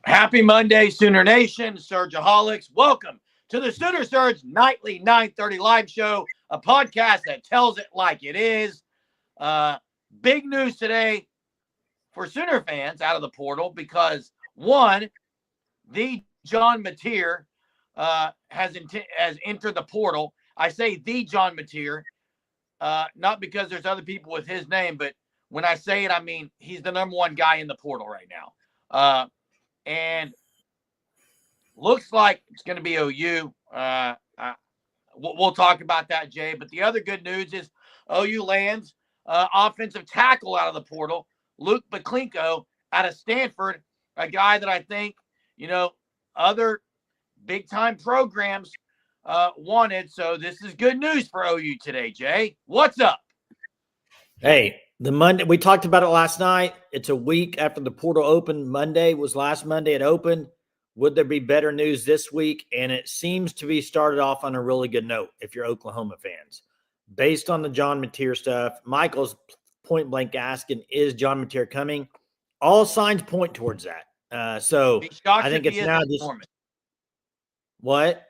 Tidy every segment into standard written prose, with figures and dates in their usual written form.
Happy Monday, Sooner Nation, Surgeaholics. Welcome to the Sooner Surge Nightly 9:30 Live Show, a podcast that tells it like it is. Big news today for Sooner fans out of the portal because, one, the John Mateer has entered the portal. I say the John Mateer, not because there's other people with his name, but when I say it, I mean he's the number one guy in the portal right now. And looks like it's going to be OU. We'll talk about that, Jay. But the other good news is OU lands offensive tackle out of the portal, Luke Baklinko out of Stanford, a guy that I think, other big-time programs wanted. So this is good news for OU today, Jay. What's up? Hey, the Monday, we talked about it last night. It's a week after the portal opened. Monday was last Monday it opened. Would there be better news this week? And it seems to be started off on a really good note if you're Oklahoma fans. Based on the John Mateer stuff, Michael's point blank asking, is John Mateer coming? All signs point towards that. So I think it's now just Norman. What?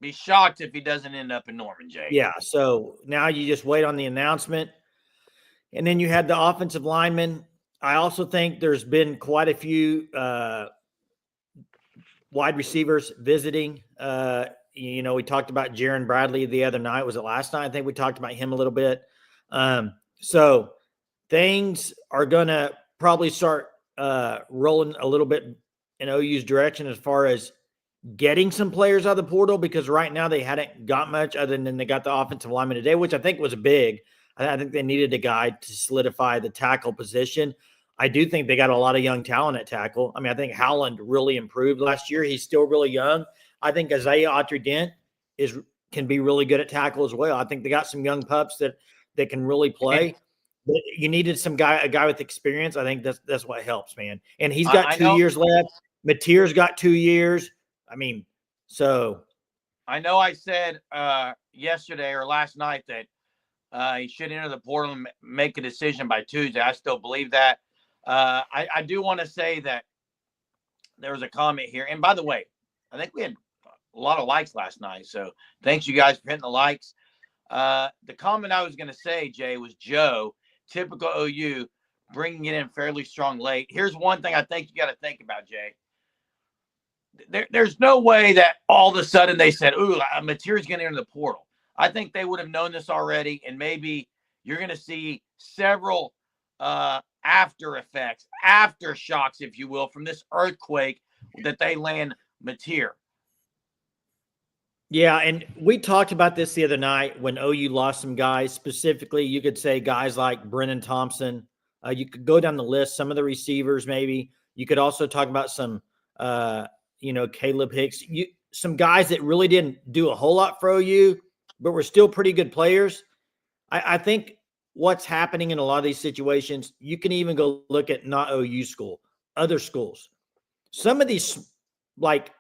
Be shocked if he doesn't end up in Norman, Jay. Yeah, so now you just wait on the announcement. And then you had the offensive linemen. I also think there's been quite a few wide receivers visiting. We talked about Jaron Bradley the other night. Was it last night? I think we talked about him a little bit. So things are going to probably start rolling a little bit in OU's direction as far as getting some players out of the portal, because right now they hadn't got much other than they got the offensive lineman today, which I think was big. I think they needed a guy to solidify the tackle position. I do think they got a lot of young talent at tackle. I mean, I think Howland really improved last year. He's still really young. I think Isaiah Autry-Dent can be really good at tackle as well. I think they got some young pups that can really play. But you needed a guy with experience. I think that's what helps, man. And he's got 2 years left. Mateer's got 2 years. I mean, so. I know I said yesterday or last night that he should enter the portal and make a decision by Tuesday. I still believe that. I do want to say that there was a comment here. And by the way, I think we had a lot of likes last night. So thanks you guys for hitting the likes. The comment I was going to say, Jay, was Joe, typical OU, bringing it in fairly strong late. Here's one thing I think you got to think about, Jay. There's no way that all of a sudden they said, ooh, Mateer's going to enter the portal. I think they would have known this already, and maybe you're going to see several after effects, aftershocks, if you will, from this earthquake that they land Mateer. Yeah, and we talked about this the other night when OU lost some guys. Specifically, you could say guys like Brennan Thompson. You could go down the list, some of the receivers maybe. You could also talk about some, Caleb Hicks. Some guys that really didn't do a whole lot for OU, but we're still pretty good players. I think what's happening in a lot of these situations, you can even go look at not OU school, other schools. Some of these, like,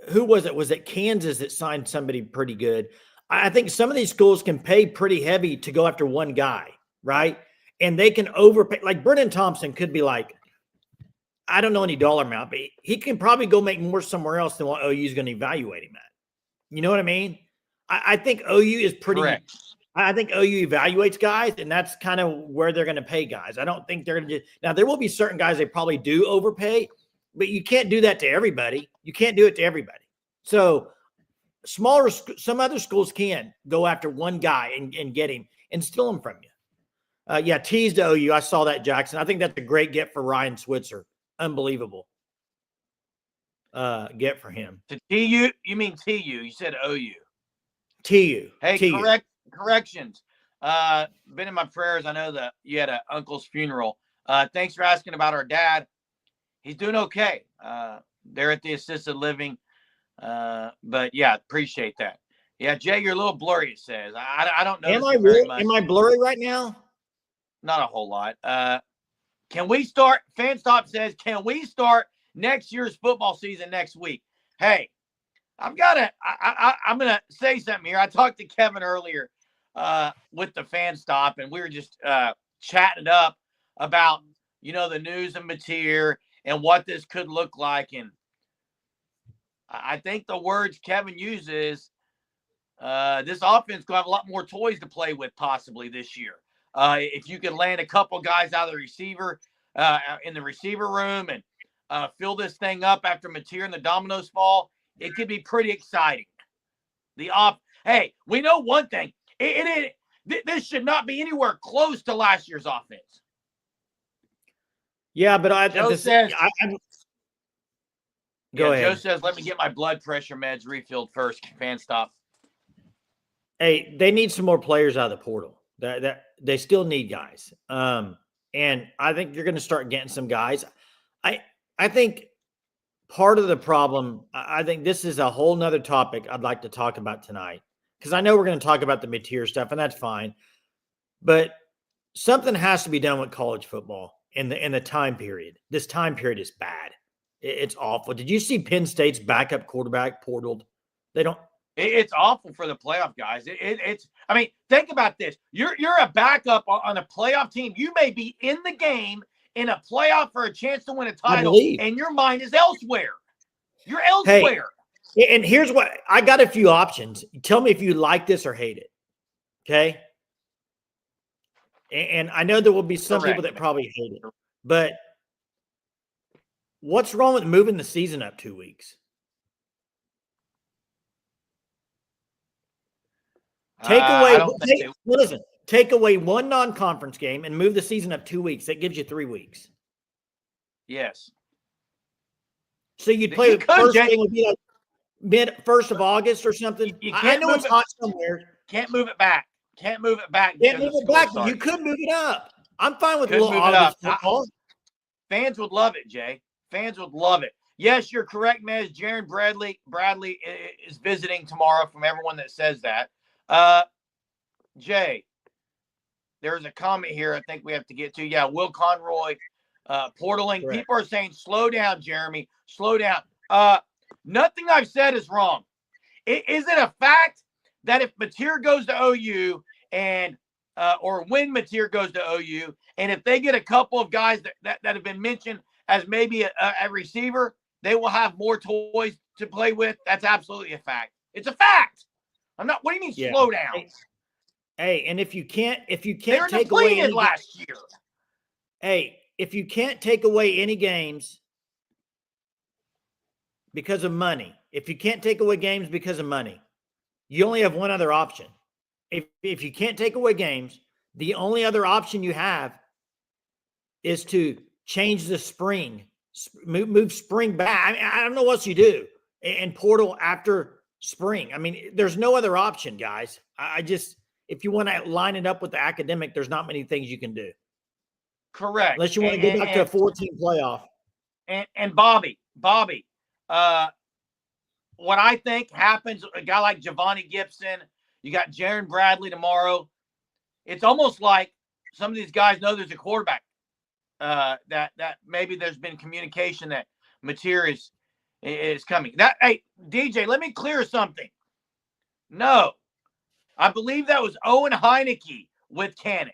who was it? Was it Kansas that signed somebody pretty good? I think some of these schools can pay pretty heavy to go after one guy, right? And they can overpay. Like Brennan Thompson could be like, I don't know any dollar amount, but he can probably go make more somewhere else than what OU is going to evaluate him at. You know what I mean? I think OU is pretty. Correct. I think OU evaluates guys, and that's kind of where they're going to pay guys. I don't think they're going to now. There will be certain guys they probably do overpay, but you can't do that to everybody. You can't do it to everybody. So some other schools can go after one guy and get him and steal him from you. Tease to OU. I saw that, Jackson. I think that's a great get for Ryan Switzer. Unbelievable. Get for him. To TU? You mean TU? You said OU. TU. Hey, TU. Corrections. Been in my prayers. I know that you had an uncle's funeral. Thanks for asking about our dad. He's doing okay. They're at the assisted living. But yeah, appreciate that. Yeah, Jay, you're a little blurry, it says. I don't know. Am I blurry right now? Not a whole lot. Can we start? Fanstop says, can we start next year's football season next week? Hey, I'm gonna say something here. I talked to Kevin earlier with the Fanstop, and we were just chatting it up about the news of Mateer and what this could look like. And I think the words Kevin uses, this offense going to have a lot more toys to play with possibly this year. If you could land a couple guys out of the receiver in the receiver room and fill this thing up after Mateer and the dominoes fall, it could be pretty exciting. Hey, we know one thing. This should not be anywhere close to last year's offense. Yeah, but Joe says, go ahead. Joe says, let me get my blood pressure meds refilled first. Fan stop. Hey, they need some more players out of the portal. That they still need guys. And I think you're going to start getting some guys. I think part of the problem, I think this is a whole nother topic I'd like to talk about tonight, because I know we're going to talk about the Mateer stuff, and that's fine. But something has to be done with college football in the time period. This time period is bad. It's awful. Did you see Penn State's backup quarterback portaled? They don't. It's awful for the playoff guys. It's. I mean, think about this. You're a backup on a playoff team. You may be in the game in a playoff for a chance to win a title, and your mind is elsewhere. You're elsewhere. Hey, and here's what I got: a few options. Tell me if you like this or hate it. Okay. And I know there will be some people that probably hate it, but what's wrong with moving the season up 2 weeks? Take away one non-conference game and move the season up 2 weeks. That gives you 3 weeks. Yes. So you'd play the first game would be like first of August or something. You can't move it hot somewhere. Can't move it back. Can't move it back. Can't move it back. You could move it up. I'm fine with a little August football. Fans would love it, Jay. Fans would love it. Yes, you're correct, Mez. Jaron Bradley is visiting tomorrow from everyone that says that. Jay, there's a comment here I think we have to get to. Yeah, Will Conroy, portaling. Correct. People are saying, slow down, Jeremy. Slow down. Nothing I've said is wrong. Is it a fact that if Mateer goes to OU and or when Mateer goes to OU, and if they get a couple of guys that have been mentioned as maybe a receiver, they will have more toys to play with? That's absolutely a fact. It's a fact. I'm not. What do you mean slow down? Hey, and if you can't They're take away any last year. Hey, if you can't take away any games because of money, if you can't take away games because of money, you only have one other option. If you can't take away games, the only other option you have is to change the spring, move spring back. I mean, I don't know what else you do, and portal after spring. I mean, there's no other option, guys. I just, if you want to line it up with the academic, there's not many things you can do. Correct. Unless you want to go back to a 14 playoff. And Bobby, what I think happens, a guy like Giovanni Gibson, you got Jaron Bradley tomorrow. It's almost like some of these guys know there's a quarterback that maybe there's been communication that Mateer is coming. Hey, DJ, let me clear something. No, I believe that was Owen Heineke with Canick.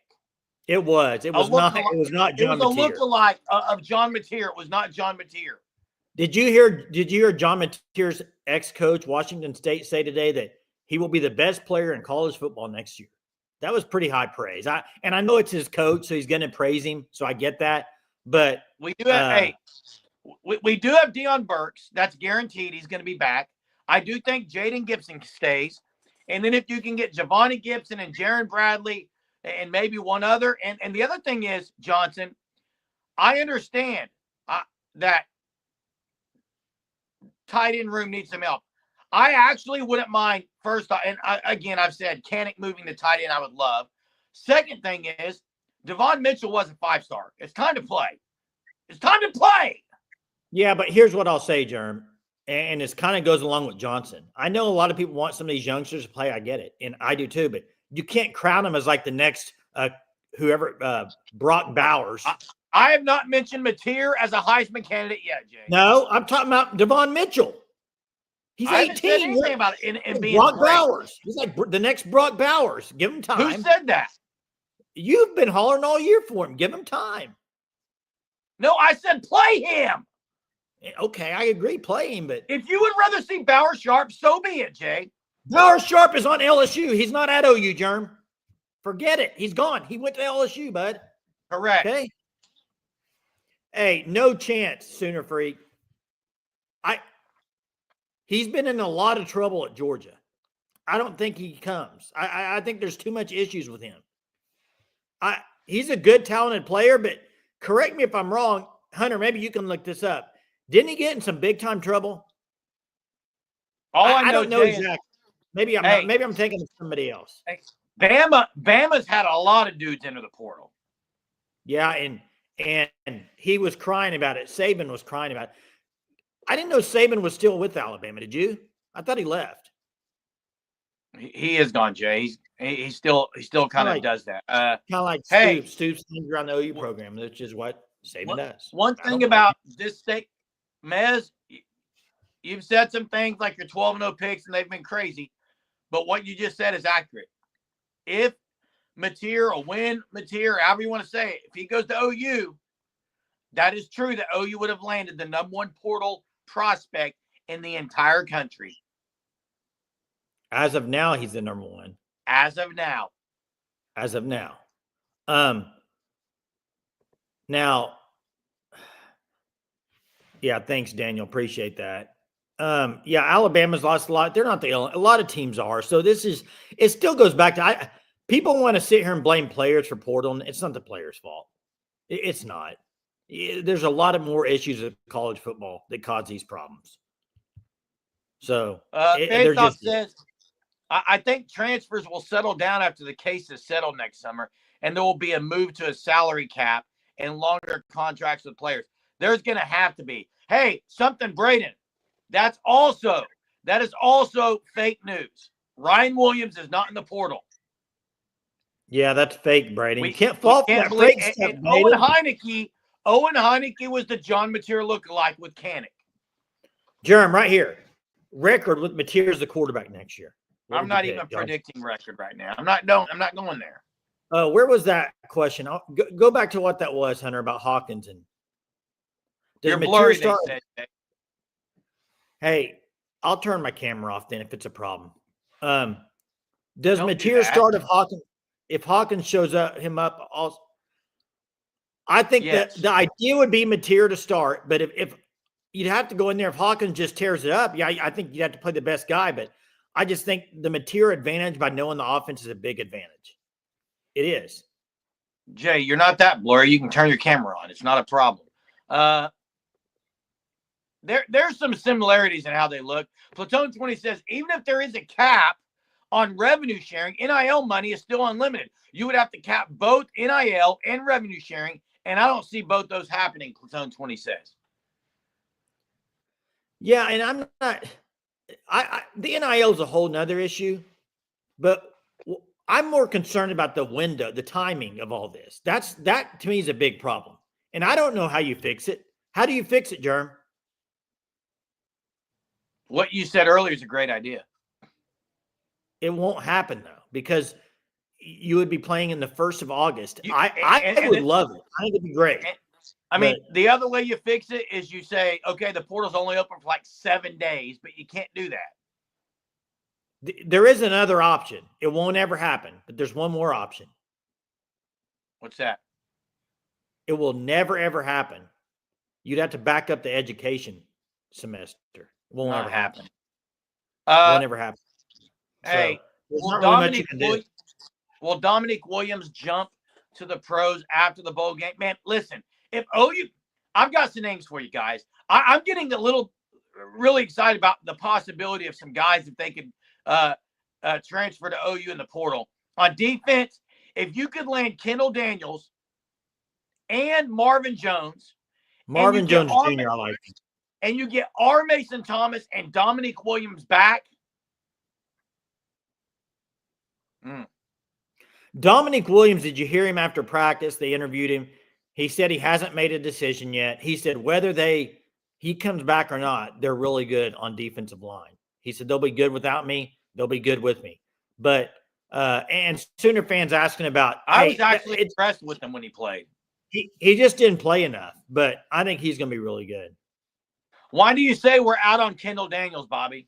It was not John Mateer. It was a lookalike of John Mateer. It was not John Mateer. Did you hear John Mateer's ex-coach, Washington State, say today that he will be the best player in college football next year? That was pretty high praise. I know it's his coach, so he's going to praise him. So I get that. But we do have we do have Deion Burks. That's guaranteed. He's going to be back. I do think Jaden Gibson stays. And then if you can get Giovanni Gibson and Jaron Bradley and maybe one other. And the other thing is, Johnson, I understand that tight end room needs some help. I actually wouldn't mind first. And I've said Canick moving the tight end I would love. Second thing is Devon Mitchell was a 5-star. It's time to play. It's time to play. Yeah, but here's what I'll say, Jerm. And this kind of goes along with Johnson. I know a lot of people want some of these youngsters to play. I get it. And I do too. But you can't crown them as like the next Brock Bowers. I have not mentioned Mateer as a Heisman candidate yet, Jay. No, I'm talking about Devon Mitchell. He's 18. I haven't said anything about it and being Brock great. Bowers. He's like the next Brock Bowers. Give him time. Who said that? You've been hollering all year for him. Give him time. No, I said play him. Okay, I agree, play him, but If you would rather see Bauer Sharp, so be it, Jay. Bauer Sharp is on LSU. He's not at OU, Germ. Forget it. He's gone. He went to LSU, bud. Correct. Okay. Hey, no chance, Sooner Freak. He's been in a lot of trouble at Georgia. I don't think he comes. I think there's too much issues with him. He's a good, talented player, but correct me if I'm wrong, Hunter. Maybe you can look this up. Didn't he get in some big time trouble? I don't know exactly. Maybe I'm not. Maybe I'm thinking of somebody else. Hey, Bama's had a lot of dudes enter the portal. Yeah, and he was crying about it. Saban was crying about it. I didn't know Saban was still with Alabama. Did you? I thought he left. He is gone, Jay. He still kind of does that. Kind of like Stoops hangs around the OU program, which is what Saban does. One thing about this state, Mez, you've said some things like your 12-0 picks, and they've been crazy. But what you just said is accurate. If Mateer or when Mateer, however you want to say it, if he goes to OU, that is true that OU would have landed the #1 portal prospect in the entire country. As of now, he's the #1. As of now. Now, yeah, thanks, Daniel. Appreciate that. Yeah, Alabama's lost a lot. They're not a lot of teams are. So it still goes back to, people want to sit here and blame players for portal. It's not the players' fault. It's not. There's a lot of more issues with college football that cause these problems. So, Faith says, I think transfers will settle down after the case is settled next summer, and there will be a move to a salary cap and longer contracts with players. There's going to have to be. Hey, something, Braden. That is also fake news. Ryan Williams is not in the portal. Yeah, that's fake, Braden. You can't fall for that fake stuff. Owen Heineke was the John Mateer lookalike with Kanik. Jerem, right here. Record with Mateer as the quarterback next year. I'm not even predicting record right now. I'm not going there. Where was that question? Go back to what that was, Hunter, about Hawkins. And you're blurry, they said. Hey, I'll turn my camera off then if it's a problem. Does Mateer start if Hawkins shows him up? Also, I think that the idea would be Mateer to start, but if you'd have to go in there if Hawkins just tears it up, yeah, I think you'd have to play the best guy. But I just think the Mateer advantage by knowing the offense is a big advantage. It is. Jay, you're not that blurry. You can turn your camera on. It's not a problem. There's some similarities in how they look. Platoon 20 says, even if there is a cap on revenue sharing, NIL money is still unlimited. You would have to cap both NIL and revenue sharing, and I don't see both those happening, Platoon 20 says. Yeah, and I'm not the NIL is a whole nother issue, but I'm more concerned about the window, the timing of all this. That to me is a big problem. And I don't know how you fix it. How do you fix it, Germ? What you said earlier is a great idea. It won't happen, though, because you would be playing in the 1st of August. I would love it. I think it'd be great. I mean, the other way you fix it is you say, okay, the portal's only open for like 7 days, but you can't do that. There is another option. It won't ever happen, but there's one more option. What's that? It will never, ever happen. You'd have to back up the education semester. It won't ever happen. Won't ever happen. Hey, will Dominic Williams jump to the pros after the bowl game? Man, listen, if OU, I've got some names for you guys. I'm getting really excited about the possibility of some guys if they could transfer to OU in the portal. On defense, if you could land Kendall Daniels and Marvin Jones. Marvin Jones Jr., I like him. And you get R. Mason Thomas and Dominic Williams back. Dominic Williams, did you hear him after practice? They interviewed him. He said he hasn't made a decision yet. He said whether he comes back or not, they're really good on defensive line. He said they'll be good without me. They'll be good with me. But and Sooner fans asking about. I was actually impressed with him when he played. He just didn't play enough, but I think he's going to be really good. Why do you say we're out on Kendall Daniels, Bobby?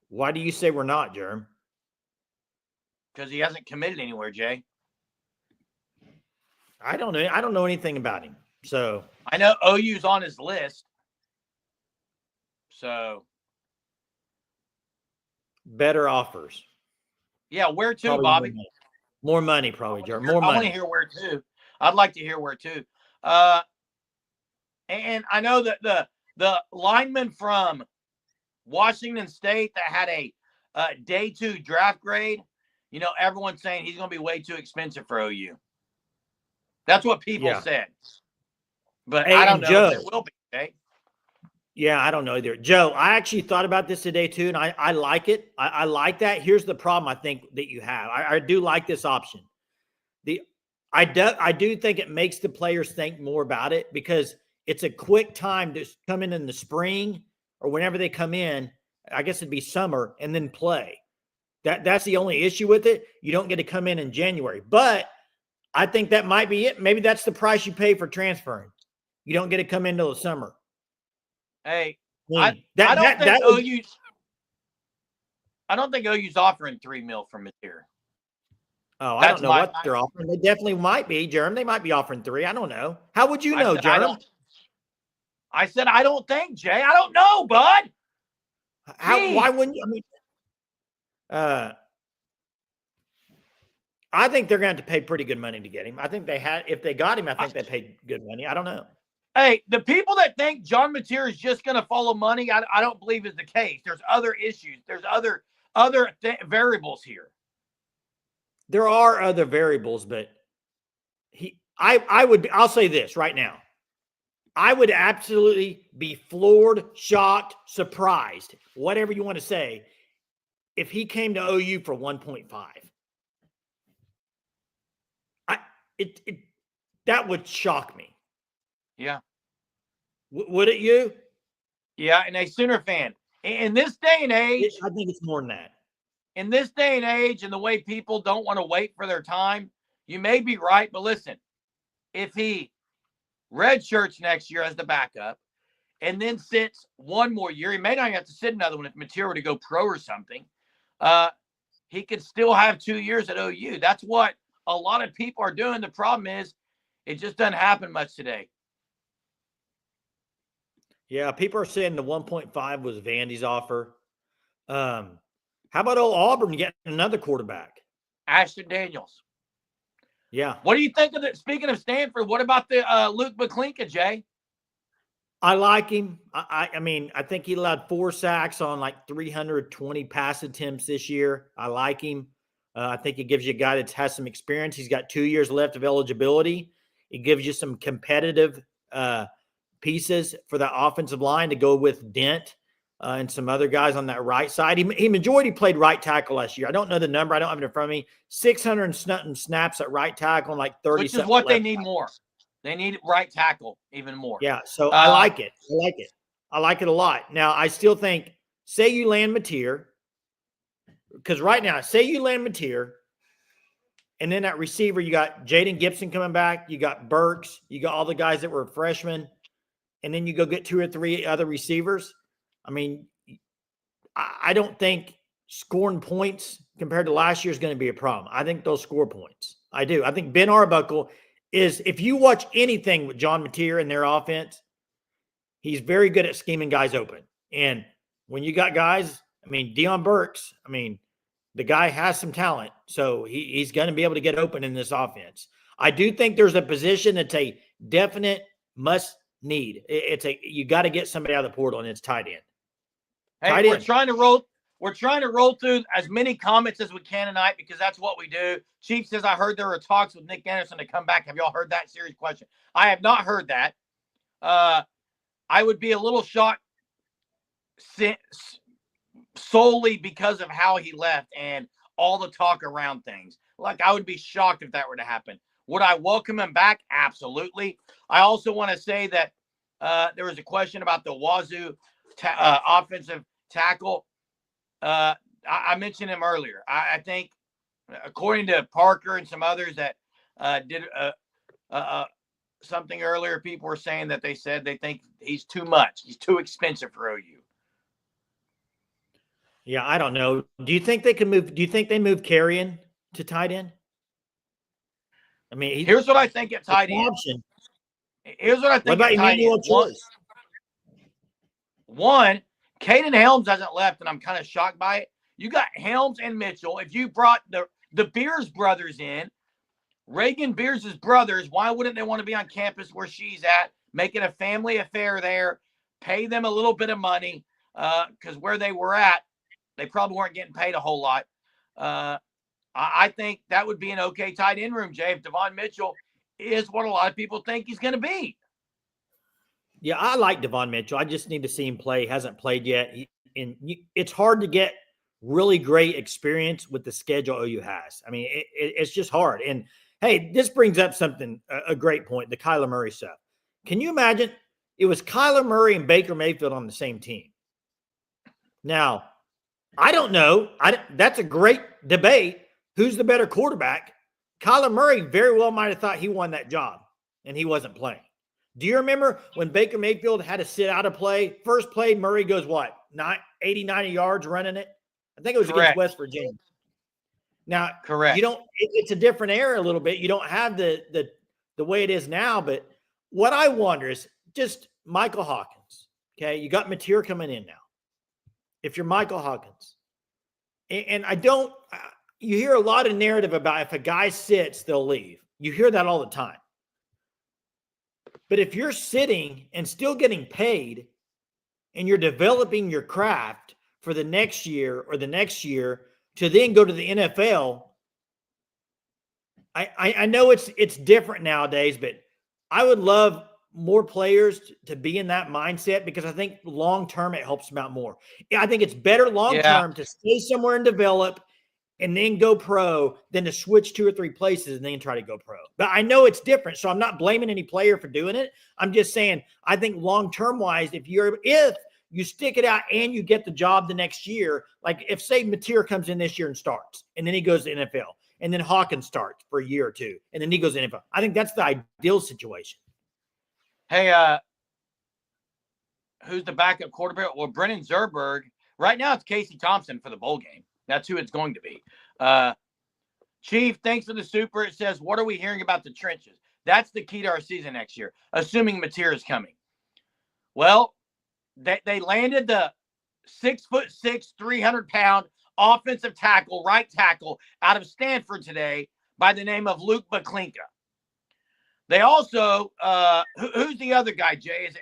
Why do you say we're not, Jerm? Because he hasn't committed anywhere, Jay. I don't know. I don't know anything about him. So I know OU's on his list. So better offers. Yeah, where to, Probably Bobby? More money, probably, Jerm. More money. I want to hear where to. I'd like to hear where to. And I know that the lineman from Washington State that had a day 2 draft grade, you know, everyone's saying he's going to be way too expensive for OU. That's what people said. But I don't know Joe, if it will be, okay? Yeah, I don't know either. Joe, I actually thought about this today too, and I like it. I like that. Here's the problem I think that you have. I do like this option. I do think it makes the players think more about it because it's a quick time to come in the spring or whenever they come in. I guess it'd be summer and then play. That's the only issue with it. You don't get to come in January, but I think that might be it. Maybe that's the price you pay for transferring. You don't get to come in till the summer. Hey, I don't think OU's offering $3 million from Mateer. Oh, I don't know what they're offering. They definitely might be, Jerm. They might be offering 3. I don't know. How would you know, Jerm? I said I don't think, Jay. I don't know, bud. Why wouldn't you? I mean, I think they're going to have to pay pretty good money to get him. I think if they got him, I think they paid good money. I don't know. Hey, the people that think John Mateer is just going to follow money, I don't believe is the case. There's other issues. There's other variables here. There are other variables, but I'll say this right now. I would absolutely be floored, shocked, surprised, whatever you want to say, if he came to OU for 1.5. That would shock me. Yeah. Would it you? Yeah, and a Sooner fan. In this day and age. I think it's more than that. In this day and age and the way people don't want to wait for their time, you may be right, but listen, if he redshirts next year as the backup and then sits one more year, he may not have to sit another one if Mateer were to go pro or something. He could still have 2 years at OU. That's what a lot of people are doing. The problem is it just doesn't happen much today. Yeah, people are saying the 1.5 was Vandy's offer. How about old Auburn getting another quarterback? Ashton Daniels. Yeah. What do you think of that? Speaking of Stanford, what about the Luke McClinka, Jay? I like him. I mean, I think he allowed 4 sacks on like 320 pass attempts this year. I like him. I think it gives you a guy that has some experience. He's got 2 years left of eligibility. It gives you some competitive pieces for the offensive line to go with Dent and some other guys on that right side. He majority played right tackle last year. I don't know the number. I don't have it in front of me. 600 snaps at right tackle and like 30. Which is what they need more. They need right tackle even more. Yeah, so I like it. I like it a lot. Now, I still think, say you land Mateer, because right now, say you land Mateer, and then that receiver, you got Jaden Gibson coming back, you got Burks, you got all the guys that were freshmen, and then you go get 2 or 3 other receivers. I mean, I don't think scoring points compared to last year is going to be a problem. I think they'll score points. I do. I think Ben Arbuckle is, if you watch anything with John Mateer in their offense, he's very good at scheming guys open. And when you got guys, I mean, Deion Burks, I mean, the guy has some talent. So he's going to be able to get open in this offense. I do think there's a position that's a definite must need. You got to get somebody out of the portal, and it's tight end. Hey, we're trying to roll through as many comments as we can tonight because that's what we do. Chief says, I heard there were talks with Nick Anderson to come back. Have y'all heard that serious question? I have not heard that. I would be a little shocked solely because of how he left and all the talk around things. Like, I would be shocked if that were to happen. Would I welcome him back? Absolutely. I also want to say that there was a question about the Wazoo offensive tackle. I mentioned him earlier. I think, according to Parker and some others that did something earlier. People were saying that they said they think he's too much. He's too expensive for OU. Yeah, I don't know. Do you think they can move? Do you think they move Carrion to tight end? I mean, here's what I think at tight end. Option. Here's what I think at tight end. One, Caden Helms hasn't left, and I'm kind of shocked by it. You got Helms and Mitchell. If you brought the Beers brothers in, Reagan Beers' brothers, why wouldn't they want to be on campus where she's at, make it a family affair there, pay them a little bit of money, because where they were at, they probably weren't getting paid a whole lot. I think that would be an okay tight end room, Jay, if Devon Mitchell is what a lot of people think he's going to be. Yeah, I like Devon Mitchell. I just need to see him play. He hasn't played yet. It's hard to get really great experience with the schedule OU has. I mean, it's just hard. And, hey, this brings up something, a great point, the Kyler Murray stuff. Can you imagine it was Kyler Murray and Baker Mayfield on the same team? Now, I don't know. That's a great debate. Who's the better quarterback? Kyler Murray very well might have thought he won that job, and he wasn't playing. Do you remember when Baker Mayfield had to sit out a play? First play, Murray goes, 80, 90 yards running it? I think it was against West Virginia. Now, correct. You don't. It's a different era a little bit. You don't have the way it is now. But what I wonder is just Michael Hawkins. Okay, you got Mateer coming in now. If you're Michael Hawkins, and I don't, you hear a lot of narrative about if a guy sits, they'll leave. You hear that all the time. But if you're sitting and still getting paid, and you're developing your craft for the next year or the next year to then go to the NFL, I know it's different nowadays, but I would love more players to be in that mindset because I think long-term it helps them out more. I think it's better long-term to stay somewhere and develop and then go pro than to switch 2 or 3 places and then try to go pro. But I know it's different, so I'm not blaming any player for doing it. I'm just saying I think long-term wise, if you stick it out and you get the job the next year, like if, say, Mateer comes in this year and starts, and then he goes to NFL, and then Hawkins starts for a year or two, and then he goes to NFL. I think that's the ideal situation. Hey, who's the backup quarterback? Well, Brennan Zerberg. Right now it's Casey Thompson for the bowl game. That's who it's going to be. Chief, thanks for the super. It says, what are we hearing about the trenches? That's the key to our season next year, assuming Mateer is coming. Well, they landed the 6'6", 300-pound offensive tackle, right tackle out of Stanford today by the name of Luke Baklinka. They also, who's the other guy, Jay? Is it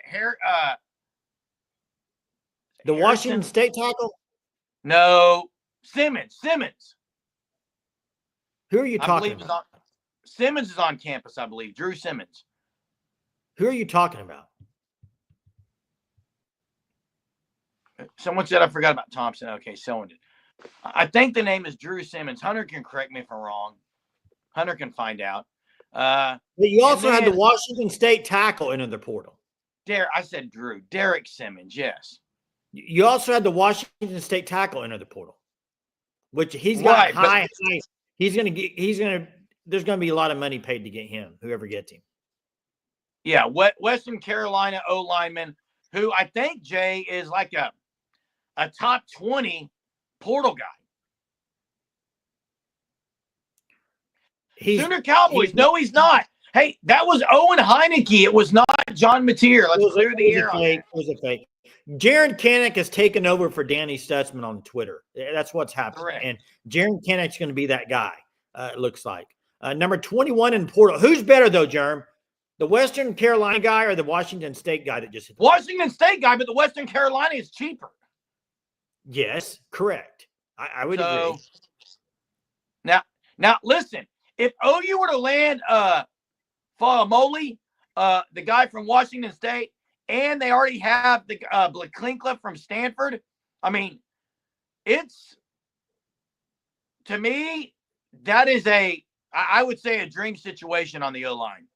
the Washington State tackle? No, Simmons. Who are you talking about? Simmons is on campus, I believe. Drew Simmons. Who are you talking about? Someone said I forgot about Thompson. Okay, someone did. I think the name is Drew Simmons. Hunter can correct me if I'm wrong. Hunter can find out. But you also had the Washington State tackle into the portal. I said Drew. Derek Simmons, yes. You also had the Washington State tackle into the portal, which he's got high. There's going to be a lot of money paid to get him, whoever gets him. Yeah, Western Carolina O-lineman, who I think, Jay, is like a top 20 portal guy. Sooner Cowboys. No, he's not. Hey, that was Owen Heineke. It was not John Mateer. Let's clear the air on that. It was a fake. Jaron Kanek has taken over for Danny Stutzman on Twitter. That's what's happening. Correct. And Jaron Kanek's going to be that guy, it looks like. Number 21 in portal. Who's better, though, Jerm? The Western Carolina guy or the Washington State guy that just hit? Washington State guy, but the Western Carolina is cheaper. Yes, correct. I would agree. Now, listen. If OU were to land Faamoli, the guy from Washington State, and they already have the Baklinka from Stanford, I mean, it's, to me, that is I would say a dream situation on the O-line.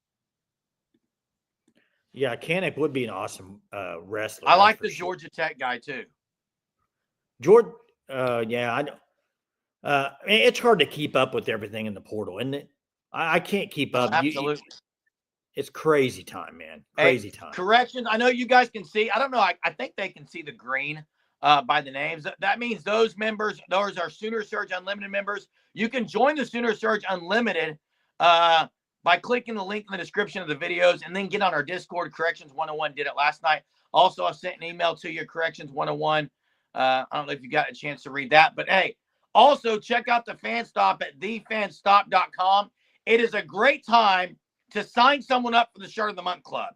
Yeah, Kanek would be an awesome wrestler. I like the Georgia Tech guy, too. Yeah, I know. It's hard to keep up with everything in the portal, isn't it? I can't keep up. Absolutely. It's crazy time, man. Crazy time. Corrections. I know you guys can see. I don't know. I think they can see the green by the names. That means those members, those are Sooner Surge Unlimited members. You can join the Sooner Surge Unlimited by clicking the link in the description of the videos and then get on our Discord. Corrections 101 did it last night. Also, I sent an email to your Corrections 101. I don't know if you got a chance to read that, but hey, also check out the Fan Stop at thefanstop.com. It is a great time to sign someone up for the Shirt of the Month Club.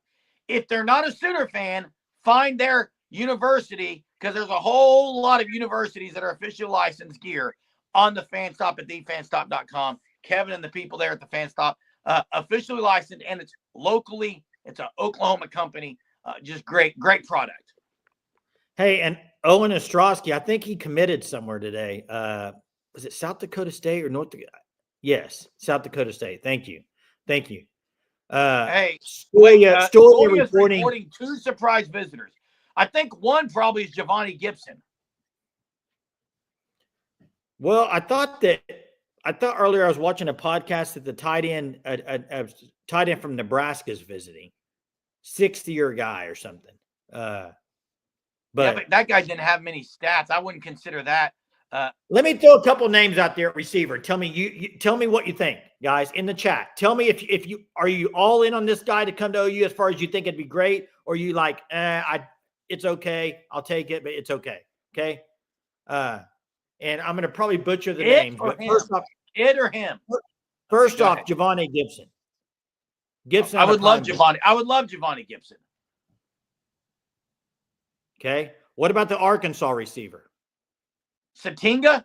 If they're not a Sooner fan, find their university, because there's a whole lot of universities that are officially licensed gear on the Fan Stop at thefanstop.com. Kevin and the people there at the Fan Stop, officially licensed, and it's locally. It's an Oklahoma company. Just great product. Hey, and Owen Ostrowski, I think he committed somewhere today. Was it South Dakota State or North Dakota? Yes, South Dakota State. Thank you. Hey, Story reporting 2 surprise visitors. I think one probably is Giovanni Gibson. Well, I thought earlier I was watching a podcast that the tight end from Nebraska is visiting, 60-year guy or something. But that guy didn't have many stats. I wouldn't consider that. Let me throw a couple names out there at receiver. Tell me you tell me what you think, guys, in the chat. Tell me if you are you all in on this guy to come to OU as far as you think it'd be great, or you like, it's okay, I'll take it, but it's okay. Okay. And I'm gonna probably butcher the names, but first off, it or him. First off, Giovanni Gibson. I would love Giovanni. I would love Giovanni Gibson. Okay. What about the Arkansas receiver? Satinga?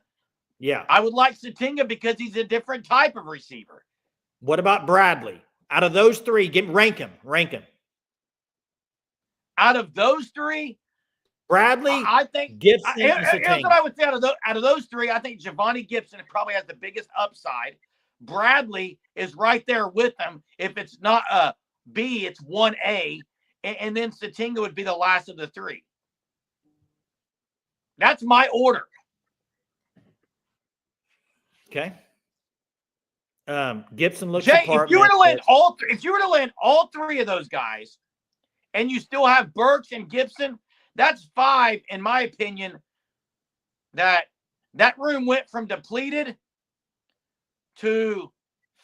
Yeah. I would like Satinga because he's a different type of receiver. What about Bradley? Out of those three, rank him. Out of those three, Bradley, I think Gibson, and Satinga. Here's what I would say out of those three. I think Giovanni Gibson probably has the biggest upside. Bradley is right there with him. If it's not a B, it's 1A. And then Satinga would be the last of the three. That's my order. Okay. Gibson looks Jay, apart. if you were to land all three of those guys, and you still have Burks and Gibson, that's 5, in my opinion. That room went from depleted to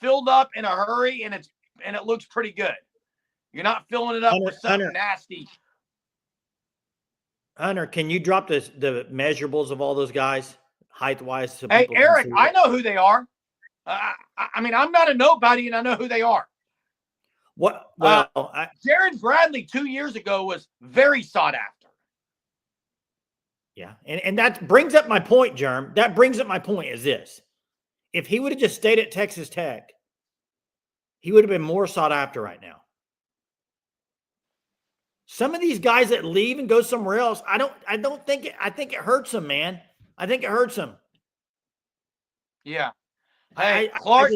filled up in a hurry, and it looks pretty good. You're not filling it up with something nasty. Hunter, can you drop the measurables of all those guys, height-wise? So hey, Eric, I know who they are. I mean, I'm not a nobody, and I know who they are. What? Well, Jared Bradley 2 years ago was very sought after. Yeah, and that brings up my point, Germ. That brings up my point is this. If he would have just stayed at Texas Tech, he would have been more sought after right now. Some of these guys that leave and go somewhere else, I think it hurts them, man. I think it hurts them. Yeah. Hey, Clark,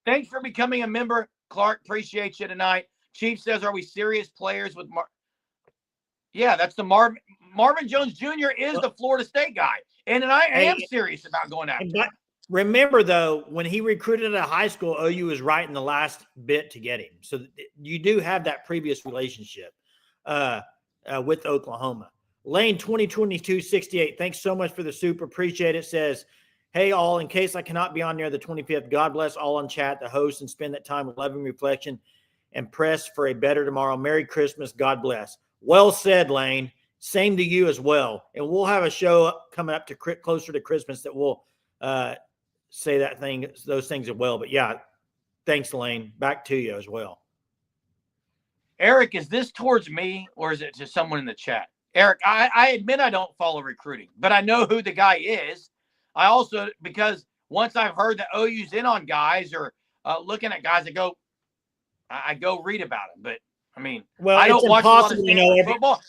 thanks for becoming a member. Clark, appreciate you tonight. Chief says, are we serious players with Yeah, that's the Marvin Jones Jr. is the Florida State guy. And I am serious about going after him. Remember, though, when he recruited at high school, OU was right in the last bit to get him. So you do have that previous relationship with Oklahoma. Lane 2022-68, thanks so much for the super. Appreciate it. Says, hey, all, in case I cannot be on there the 25th, God bless all on chat, the host, and spend that time with loving reflection and press for a better tomorrow. Merry Christmas. God bless. Well said, Lane. Same to you as well. And we'll have a show coming up to closer to Christmas that will say those things as well. But yeah, thanks, Lane. Back to you as well. Eric, is this towards me or is it to someone in the chat? Eric, I admit I don't follow recruiting, but I know who the guy is. I also, because once I've heard that OU's in on guys or looking at guys, I go read about them. But I mean, well, I don't watch a lot of football.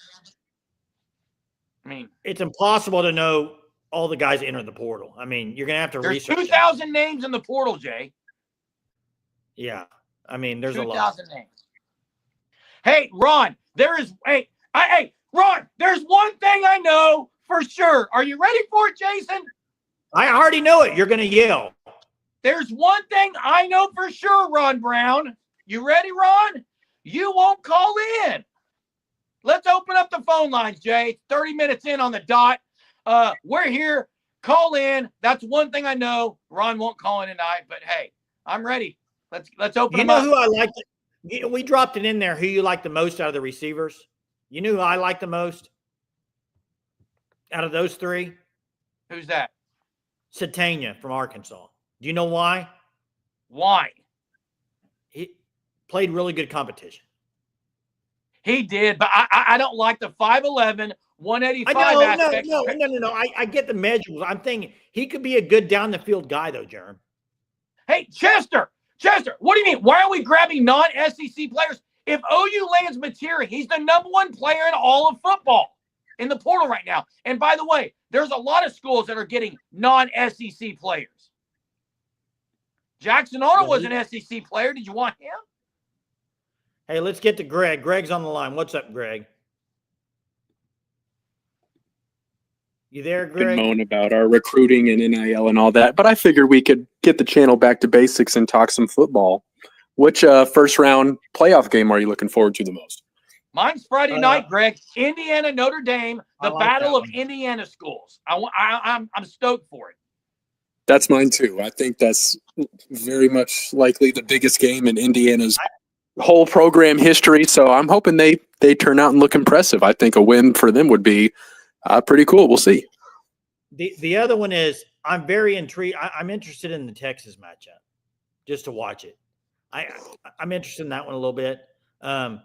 I mean, it's impossible to know all the guys enter the portal. I mean, you're going to have to research. There's 2,000 names in the portal, Jay. Yeah. I mean, there's 2,000 names. Hey, Ron, Ron, there's one thing I know for sure. Are you ready for it, Jason? I already know it. You're going to yell. There's one thing I know for sure, Ron Brown. You ready, Ron? You won't call in. Let's open up the phone lines, Jay. It's 30 minutes in on the dot. We're here. Call in. That's one thing I know. Ron won't call in tonight, but hey, I'm ready. Let's open them up. You know who I like? We dropped it in there. Who you like the most out of the receivers? You knew who I like the most out of those three? Who's that? Satania from Arkansas. Do you know why? Why? He played really good competition. He did, but I don't like the 5'11", 185 aspect. No. I get the measurables. I'm thinking he could be a good down the field guy, though, Jerem. Hey, Chester, what do you mean? Why are we grabbing non-SEC players? If OU lands Materi, he's the number one player in all of football in the portal right now. And by the way, there's a lot of schools that are getting non-SEC players. Jackson Arnold was an SEC player. Did you want him? Hey, let's get to Greg. Greg's on the line. What's up, Greg? You there, Greg? Moan about our recruiting and NIL and all that, but I figured we could get the channel back to basics and talk some football. Which first-round playoff game are you looking forward to the most? Mine's Friday night, Greg. Indiana, Notre Dame, the like battle of Indiana schools. I'm stoked for it. That's mine too. I think that's very much likely the biggest game in Indiana's whole program history. So I'm hoping they turn out and look impressive. I think a win for them would be pretty cool. We'll see. The other one is I'm very intrigued. I'm interested in the Texas matchup just to watch it. I'm interested in that one a little bit.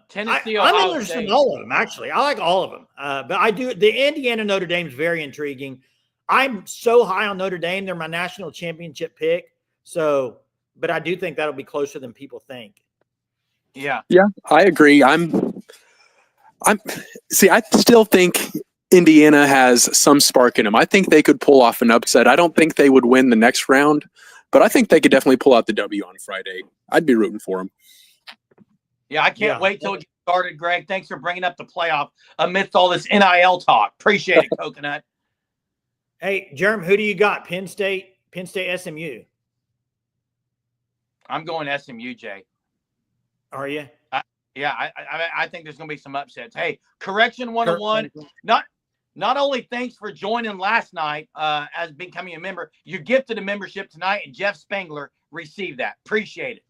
Tennessee, I'm Ohio interested State. in all of them, actually. I like all of them. But I do. The Indiana Notre Dame is very intriguing. I'm so high on Notre Dame. They're my national championship pick. So, but I do think that'll be closer than people think. Yeah. Yeah, I agree. I still think Indiana has some spark in them. I think they could pull off an upset. I don't think they would win the next round, but I think they could definitely pull out the W on Friday. I'd be rooting for them. Yeah, I can't wait till it gets started, Greg. Thanks for bringing up the playoff amidst all this NIL talk. Appreciate it, Coconut. Hey, Jerem, who do you got? Penn State, SMU. I'm going SMU, Jay. Are you? I think there's going to be some upsets. Hey, Correction 101. Not only thanks for joining last night as becoming a member, you're gifted a membership tonight, and Jeff Spangler received that. Appreciate it.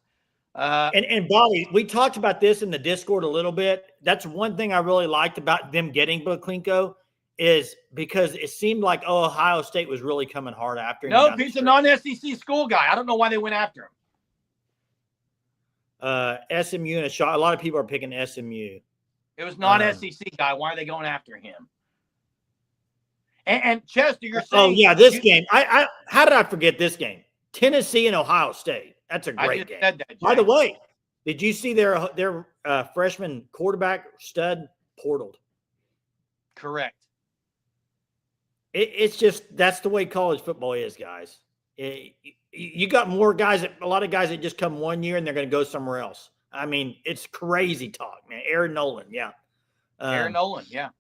And Bobby, we talked about this in the Discord a little bit. That's one thing I really liked about them getting Buklinko is because it seemed like Ohio State was really coming hard after him. No, he's a non-SEC school guy. I don't know why they went after him. SMU and a shot. A lot of people are picking SMU. It was non-SEC guy. Why are they going after him? And Chester, you're saying? Oh yeah, this game. I how did I forget this game? Tennessee and Ohio State. That's a great game. Said that, by the way, did you see their freshman quarterback stud portaled? Correct. It's just that's the way college football is, guys. You got a lot of guys that just come 1 year and they're going to go somewhere else. I mean, it's crazy talk, man. Aaron Nolan, yeah. Aaron Nolan, yeah.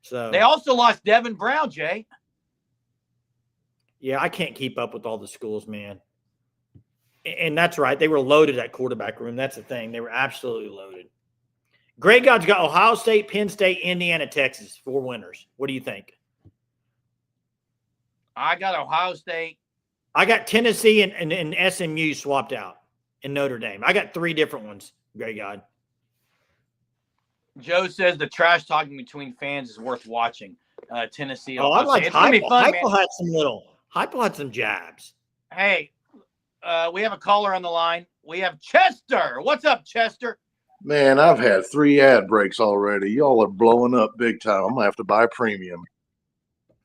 So they also lost Devin Brown, Jay. Yeah, I can't keep up with all the schools, man. And that's right. They were loaded at quarterback room. That's the thing. They were absolutely loaded. Greg God's got Ohio State, Penn State, Indiana, Texas, 4 winners. What do you think? I got Ohio State. I got Tennessee and SMU swapped out in Notre Dame. I got 3 different ones, Greg God. Joe says the trash talking between fans is worth watching. Tennessee. I like Heupel. Heupel had some jabs. Hey, we have a caller on the line. We have Chester. What's up, Chester? Man, I've had 3 ad breaks already. Y'all are blowing up big time. I'm going to have to buy premium.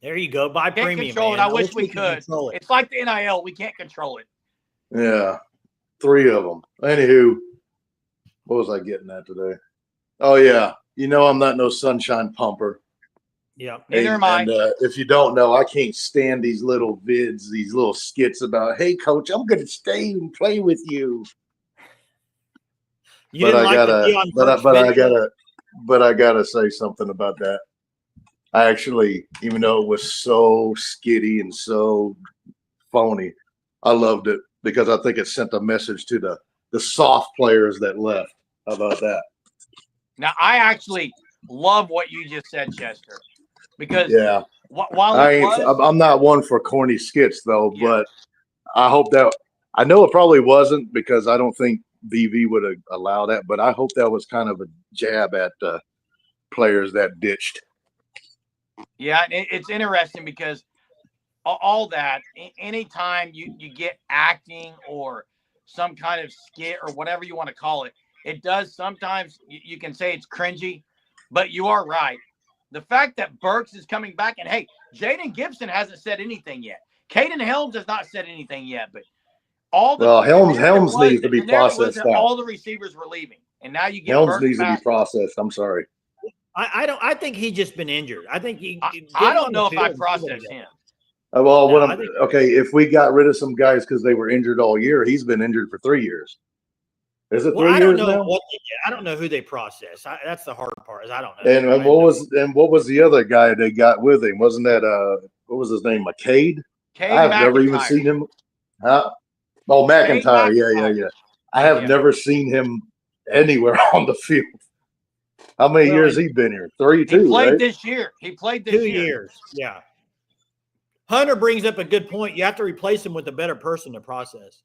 There you go. Buy Can't premium, control man. it. I wish we could. It's like the NIL. We can't control it. Yeah, 3 of them. Anywho, what was I getting at today? Oh, yeah. You know I'm not no sunshine pumper. Yeah. Neither am I. And if you don't know, I can't stand these little vids, these little skits about, hey, coach, I'm going to stay and play with you. But I gotta say something about that. I actually, even though it was so skitty and so phony, I loved it because I think it sent a message to the soft players that left. How about that? Now, I actually love what you just said, Chester, because Yeah. while I'm not one for corny skits though, Yeah. but I hope that I know it probably wasn't because I don't think VV would allow that, but I hope that was kind of a jab at players that ditched. Yeah, it's interesting because all that, anytime you get acting or some kind of skit or whatever you want to call it, it does sometimes you can say it's cringy, but you are right. The fact that Burks is coming back, and hey, Jaden Gibson hasn't said anything yet. Caden Helms has not said anything yet, but Helms needs to be processed out. All the receivers were leaving, and now you get Helms Burks needs back. to be processed. I'm sorry. I think he's just been injured. I think I don't know if I process him. Okay, if we got rid of some guys because they were injured all year, he's been injured for 3 years. Is it 3 years now? I don't know who they process. That's the hard part. Is I don't know. And what was the other guy they got with him? Wasn't that what was his name? McCade? I've never even seen him. Huh? Oh, McIntyre. Yeah. I have never seen him anywhere on the field. How many years he been here? 3, 2, He played right? this year. He played this 2 years. Yeah. Hunter brings up a good point. You have to replace him with a better person to process.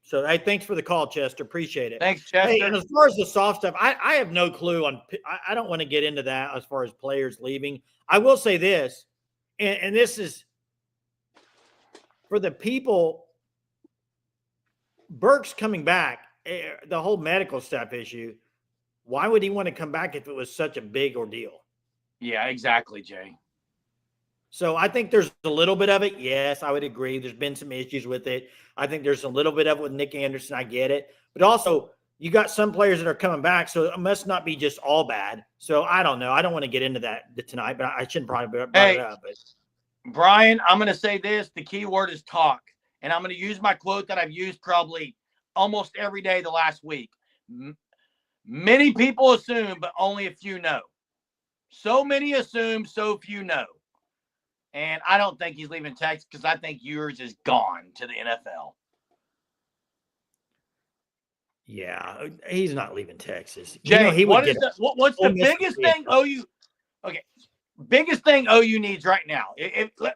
So, hey, thanks for the call, Chester. Appreciate it. Thanks, Chester. Hey, and as far as the soft stuff, I have no clue on. I don't want to get into that as far as players leaving. I will say this, and this is for the people. Burke's coming back. The whole medical stuff issue. Why would he want to come back if it was such a big ordeal? Yeah, exactly, Jay. So I think there's a little bit of it. Yes, I would agree. There's been some issues with it. I think there's a little bit of it with Nick Anderson. I get it. But also, you got some players that are coming back, so it must not be just all bad. So I don't know. I don't want to get into that tonight, but I shouldn't probably bring it up. But Brian, I'm going to say this. The key word is talk. And I'm going to use my quote that I've used probably almost every day the last week. Many people assume, but only a few know. So many assume, so few know. And I don't think he's leaving Texas because I think Ewers is gone to the NFL. Yeah, he's not leaving Texas. Jay, what's the biggest thing OU? Okay, biggest thing OU needs right now.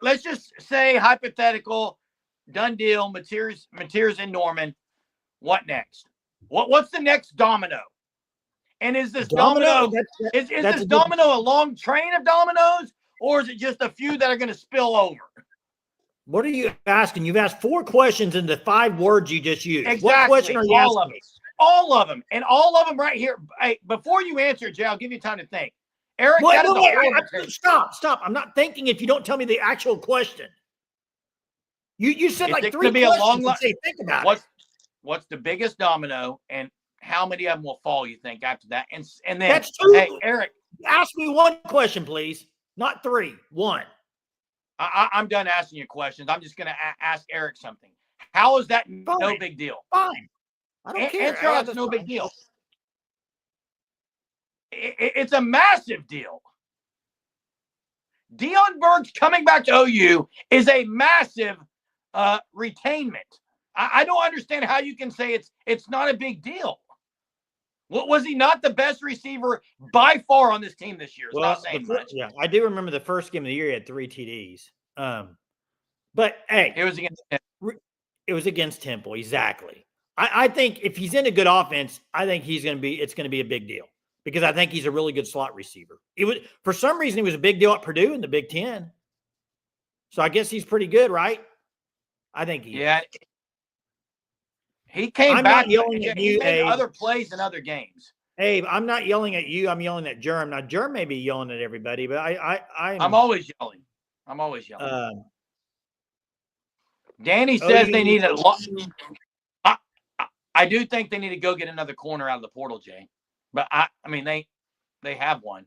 Let's just say hypothetical, done deal. Mateers and Norman. What next? What's the next domino? And is this domino? Is this domino a long train of dominoes? Or is it just a few that are going to spill over? What are you asking? You've asked 4 questions in the 5 words you just used. Exactly. What question are you asking? All of them. All of them. And all of them right here. Hey, before you answer, Jay, I'll give you time to think. Eric, Stop. I'm not thinking if you don't tell me the actual question. You said like 3 be questions and say, think about it. What's the biggest domino and how many of them will fall, you think, after that? And then, that's 2. Hey, Eric. Ask me 1 question, please. Not 3, 1. I'm done asking you questions. I'm just going to ask Eric something. How is that no big deal? Fine. I don't care. Answer, it's no big deal. It's a massive deal. Deion Burks coming back to OU is a massive retainment. I don't understand how you can say it's not a big deal. Was he not the best receiver by far on this team this year? It's not saying much. Yeah, I do remember the first game of the year he had 3 TDs. But hey, it was against Temple. It was against Temple, exactly. I think if he's in a good offense, I think it's going to be a big deal because I think he's a really good slot receiver. For some reason, he was a big deal at Purdue in the Big Ten. So I guess he's pretty good, right? I think he is. He came back. Yelling at you, Abe. Other plays in other games. Abe, I'm not yelling at you. I'm yelling at Germ. Now, Germ may be yelling at everybody, but I'm always yelling. I'm always yelling. Danny says they need a lot. I do think they need to go get another corner out of the portal, Jay. But I mean, they have one.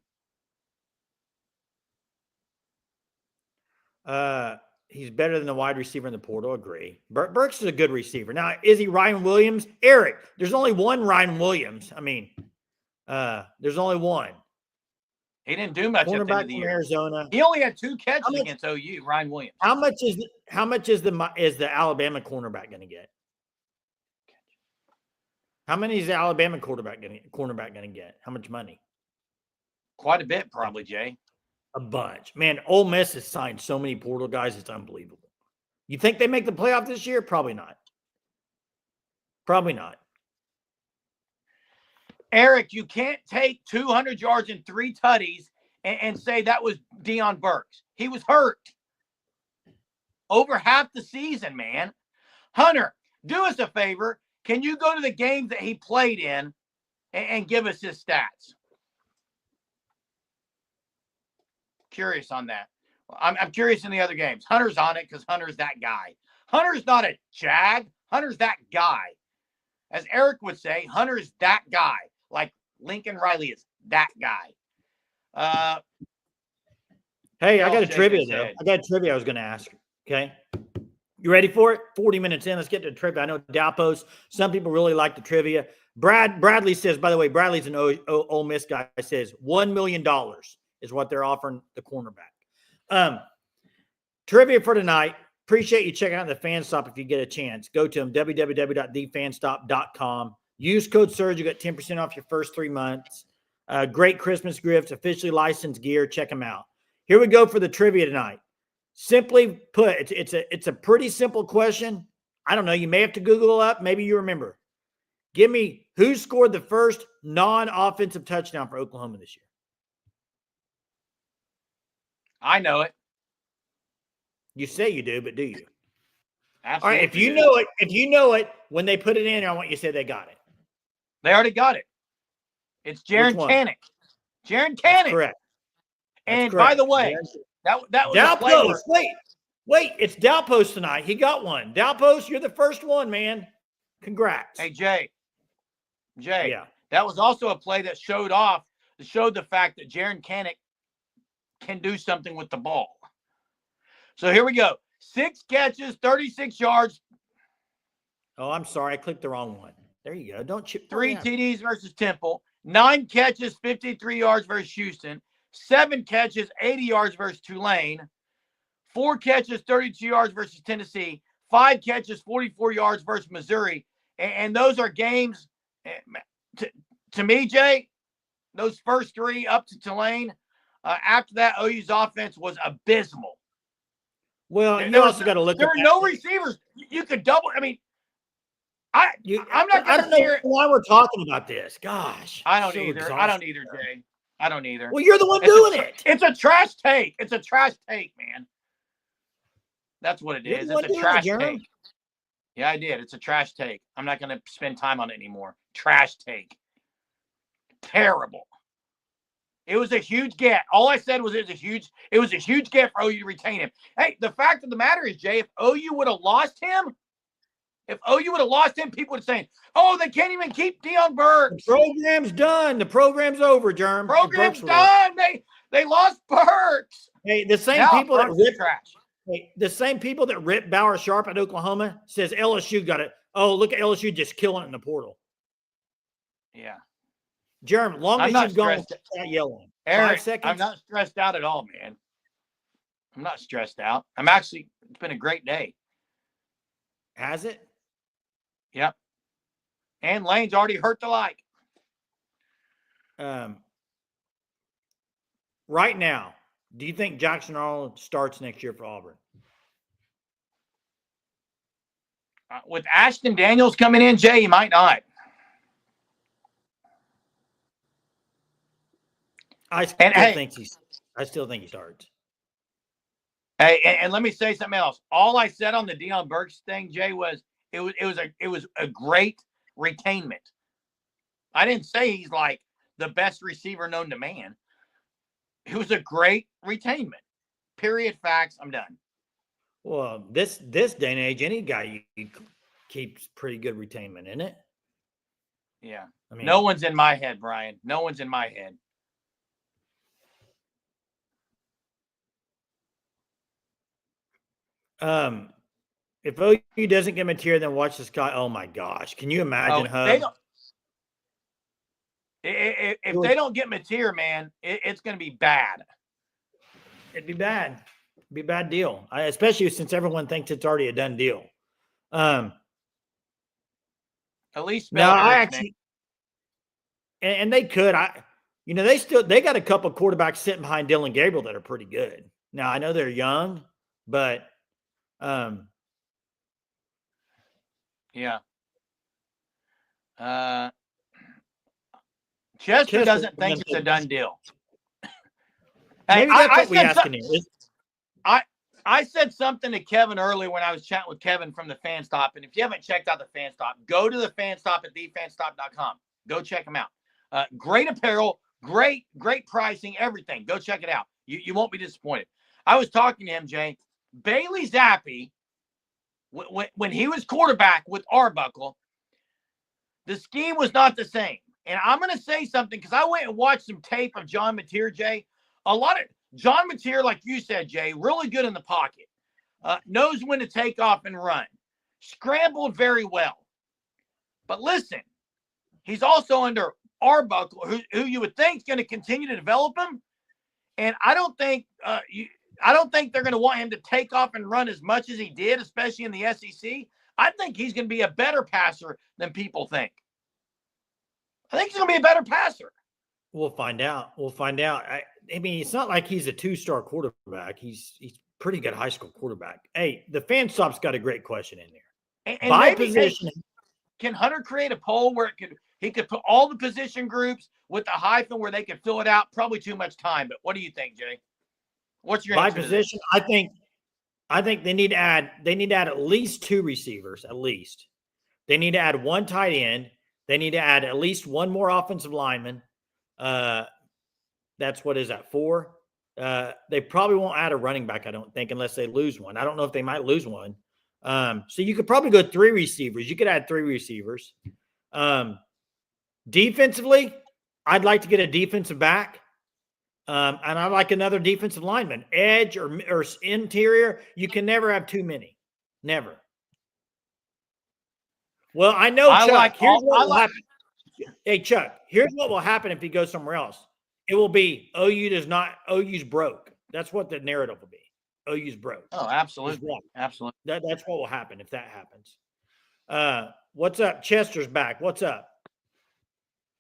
He's better than the wide receiver in the portal. Agree. Burks is a good receiver. Now, is he Ryan Williams? Eric, there's only one Ryan Williams. I mean, there's only one. He didn't do much at the end of the year. Arizona. He only had 2 catches against OU. Ryan Williams. How much is the Alabama cornerback going to get? How many is the Alabama cornerback going to get? How much money? Quite a bit, probably, Jay. A bunch. Man, Ole Miss has signed so many portal guys, it's unbelievable. You think they make the playoff this year? Probably not. Probably not. Eric, you can't take 200 yards and 3 tutties and say that was Deion Burks. He was hurt over half the season, man. Hunter, do us a favor. Can you go to the games that he played in and give us his stats? Curious on that. I'm curious in the other games. Hunter's on it because Hunter's that guy. Hunter's not a jag. Hunter's that guy. As Eric would say, Hunter's that guy. Like Lincoln Riley is that guy. Hey, I got a trivia, though. I got a trivia I was going to ask. Okay. You ready for it? 40 minutes in. Let's get to the trivia. I know Dalpos, some people really like the trivia. Bradley says, by the way, Bradley's an Ole Miss guy, says $1 million is what they're offering the cornerback. Trivia for tonight. Appreciate you checking out the Fan Stop if you get a chance. Go to them, www.thefanstop.com. Use code SURGE. You get 10% off your first 3 months. Great Christmas gifts, officially licensed gear. Check them out. Here we go for the trivia tonight. Simply put, it's a pretty simple question. I don't know. You may have to Google it up. Maybe you remember. Give me who scored the first non-offensive touchdown for Oklahoma this year. I know it. You say you do, but do you? Absolutely. All right. If you know it, when they put it in, I want you to say they got it. They already got it. It's Jaron Kanik. Jaron Kanik. That's correct. And by the way, that was Dalpos. Wait, it's Dalpos tonight. He got one. Dalpos, you're the first one, man. Congrats. Hey, Jay. Yeah. That was also a play that showed the fact that Jaron Kanik can do something with the ball. So here we go. 6 catches, 36 yards. Oh, I'm sorry. I clicked the wrong one. There you go. Don't chip. 3 TDs versus Temple. 9 catches, 53 yards versus Houston. 7 catches, 80 yards versus Tulane. 4 catches, 32 yards versus Tennessee. 5 catches, 44 yards versus Missouri. And those are games, to me, Jay, those first 3 up to Tulane. After that, OU's offense was abysmal. Well, you also got to look. There were no receivers. You could double. I mean, I'm not. I don't know why we're talking about this. Gosh, I don't either. Exhausting. I don't either, Jay. I don't either. Well, you're the one doing it. It's a trash take. It's a trash take, man. That's what it is. It's a trash take. Yeah, I did. It's a trash take. I'm not going to spend time on it anymore. Trash take. Terrible. It was a huge get. All I said was it was a huge get for OU to retain him. Hey, the fact of the matter is, Jay, if OU would have lost him, people would say, "Oh, they can't even keep Deion Burks. The program's done. The program's over, Germ. Program's done. They lost Burks." Hey, the same people that ripped Bauer Sharp at Oklahoma says LSU got it. Oh, look at LSU just killing it in the portal. Yeah. Jeremy, long as you've gone without yelling. Eric, 5 seconds. I'm not stressed out at all, man. I'm not stressed out. It's been a great day. Has it? Yep. And Lane's already hurt the like. Right now, do you think Jackson Arnold starts next year for Auburn? With Ashton Daniels coming in, Jay, he might not. I still think he starts. Hey, and let me say something else. All I said on the Deion Burks thing, Jay, was it was a great retainment. I didn't say he's like the best receiver known to man. It was a great retainment. Period. Facts. I'm done. Well, this day and age, any guy you keeps pretty good retainment, isn't it? Yeah. I mean, no one's in my head, Brian. No one's in my head. If OU doesn't get material, then watch this guy. Oh my gosh, can you imagine? If they don't get material, man, it's going to be bad. It'd be bad. It'd be a bad deal, especially since everyone thinks it's already a done deal. At least No, I actually, and they could. They got a couple quarterbacks sitting behind Dylan Gabriel that are pretty good. Now I know they're young, but yeah. Chester doesn't think it's a done deal. Maybe that's what we asking him. I said something to Kevin earlier when I was chatting with Kevin from the Fan Stop. And if you haven't checked out the Fan Stop, go to the Fan Stop at thefanstop.com. Go check them out. Great apparel, great pricing, everything. Go check it out. You won't be disappointed. I was talking to him, Jay. Bailey Zappi, when he was quarterback with Arbuckle, the scheme was not the same. And I'm going to say something because I went and watched some tape of John Mateer, Jay. John Mateer, like you said, Jay, really good in the pocket. Knows when to take off and run. Scrambled very well. But listen, he's also under Arbuckle, who you would think is going to continue to develop him. And I don't think they're going to want him to take off and run as much as he did, especially in the SEC. I think he's going to be a better passer than people think. I think he's going to be a better passer. We'll find out. I mean, it's not like he's a 2-star quarterback. He's pretty good high school quarterback. Hey, the Fan Stop's got a great question in there. And by position, can Hunter create a poll where he could put all the position groups with the hyphen where they could fill it out? Probably too much time, but what do you think, Jay? What's your by position? I think they need to add at least 2 receivers. At least they need to add 1 tight end. They need to add at least 1 more offensive lineman. That's what is that 4? They probably won't add a running back, I don't think, unless they lose one. I don't know if they might lose one. So you could probably go 3 receivers. You could add 3 receivers. Defensively, I'd like to get a defensive back. And I'd like another defensive lineman. Edge or interior, you can never have too many. Never. Well, I know, Chuck. Here's what will happen. Hey, Chuck, here's what will happen if he goes somewhere else. It will be OU's broke. That's what the narrative will be. OU's broke. Oh, absolutely. Absolutely. That's what will happen if that happens. What's up? Chester's back. What's up?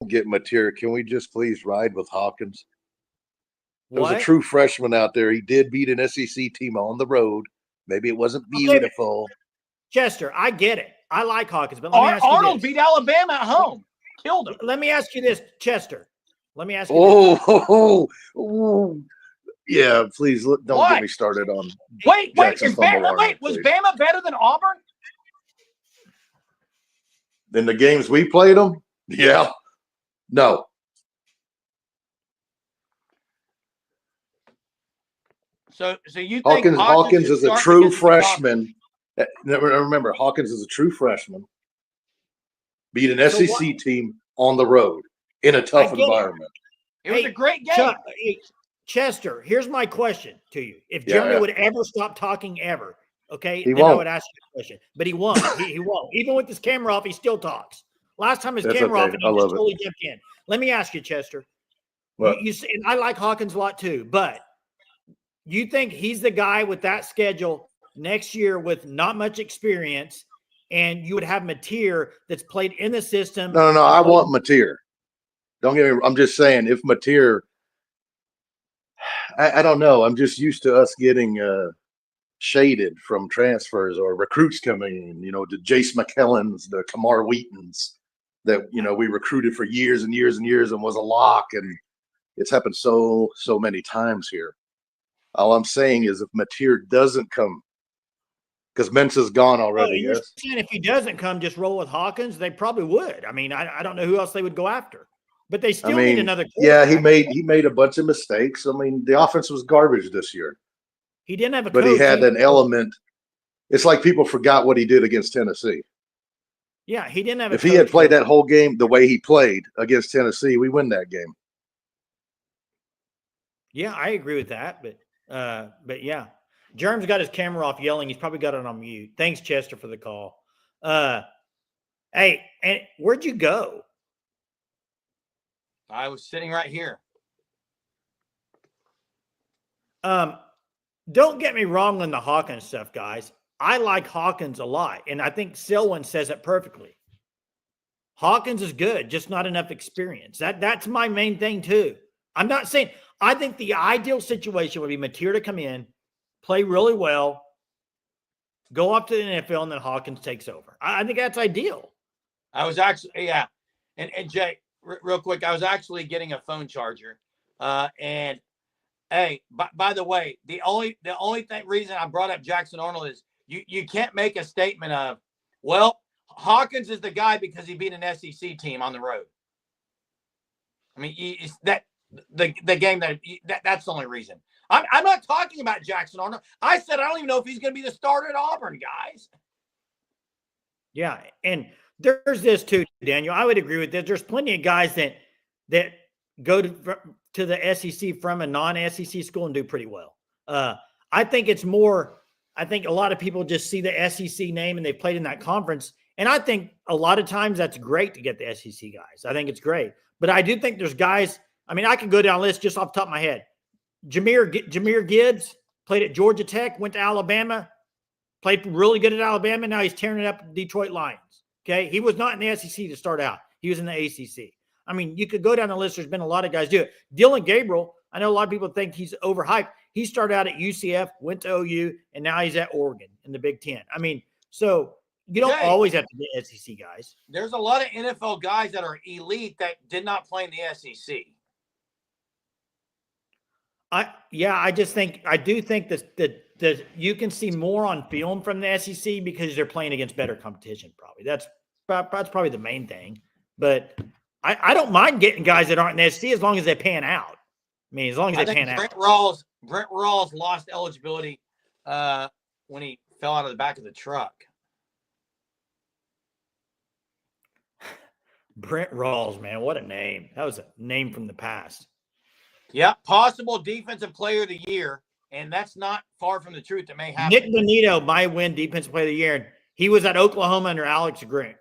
Get Mateer. Can we just please ride with Hawkins? There was What? a true freshman out there. He did beat an SEC team on the road. Maybe it wasn't beautiful. Chester, I get it. I like Hawkins, but let me ask you Arnold this. beat Alabama at home. Killed him. Let me ask you this, Chester. Let me ask you this. Yeah, please don't get me started on. Wait, was Bama better than Auburn? In the games we played them? Yeah. No. So you think Hawkins is a true freshman. Remember, Hawkins is a true freshman. Beat an SEC team on the road in a tough environment. It was a great game. Chester, here's my question to you. If Jeremy would ever stop talking ever, okay, then I would ask you a question. But he won't. he won't. Even with his camera off, he still talks. Last time his camera off, and he just totally jumped in. Let me ask you, Chester. You see, and I like Hawkins a lot too, but you think he's the guy with that schedule next year with not much experience, and you would have Mateer that's played in the system? No. I want Mateer. Don't get me wrong. I'm just saying, if Mateer, I don't know. I'm just used to us getting shaded from transfers or recruits coming in, the Jace McKellens, the Kamar Wheatons that, we recruited for years and years and years and was a lock. And it's happened so many times here. All I'm saying is if Mateer doesn't come, because Mensa's gone already. You're saying if he doesn't come, just roll with Hawkins? They probably would. I mean, I don't know who else they would go after. But they still need another quarterback. Yeah, he made a bunch of mistakes. I mean, the offense was garbage this year. He didn't have a coach. But he had an element. It's like people forgot what he did against Tennessee. Yeah, he didn't have If he had played that whole game the way he played against Tennessee, we win that game. Yeah, I agree with that. But yeah. Jerm's got his camera off yelling. He's probably got it on mute. Thanks, Chester, for the call. Hey, and where'd you go? I was sitting right here. Don't get me wrong on the Hawkins stuff, guys. I like Hawkins a lot, and I think Selwyn says it perfectly. Hawkins is good, just not enough experience. That's my main thing too. I'm not saying I think the ideal situation would be Mateer to come in, play really well, go up to the NFL, and then Hawkins takes over. I think that's ideal. I was actually, yeah. And Jay, real quick, I was actually getting a phone charger. And hey, by the way, the only reason I brought up Jackson Arnold is you can't make a statement of, well, Hawkins is the guy because he beat an SEC team on the road. I mean, it's that the game that's the only reason. I'm not talking about Jackson Arnold. I said I don't even know if he's going to be the starter at Auburn, guys. Yeah, and there's this too, Daniel. I would agree with this. There's plenty of guys that go to the SEC from a non-SEC school and do pretty well. I think it's more. I think a lot of people just see the SEC name and they played in that conference, and I think a lot of times that's great to get the SEC guys. I think it's great, but I do think there's guys. I mean, I can go down a list just off the top of my head. Jahmyr Gibbs played at Georgia Tech, went to Alabama, played really good at Alabama. Now he's tearing it up at Detroit Lions. Okay. He was not in the SEC to start out. He was in the ACC. I mean, you could go down the list. There's been a lot of guys do it. Dylan Gabriel, I know a lot of people think he's overhyped. He started out at UCF, went to OU, and now he's at Oregon in the Big Ten. I mean, so you don't always have to get SEC guys. There's a lot of NFL guys that are elite that did not play in the SEC. I do think that you can see more on film from the SEC because they're playing against better competition. Probably that's probably the main thing. But I don't mind getting guys that aren't in the SEC as long as they pan out. I mean, as long as they pan out. Brent Rawls lost eligibility when he fell out of the back of the truck. Brent Rawls, man, what a name! That was a name from the past. Yeah, possible defensive player of the year, and that's not far from the truth. That may happen. Nick Bonito might win defensive player of the year. He was at Oklahoma under Alex Grinch.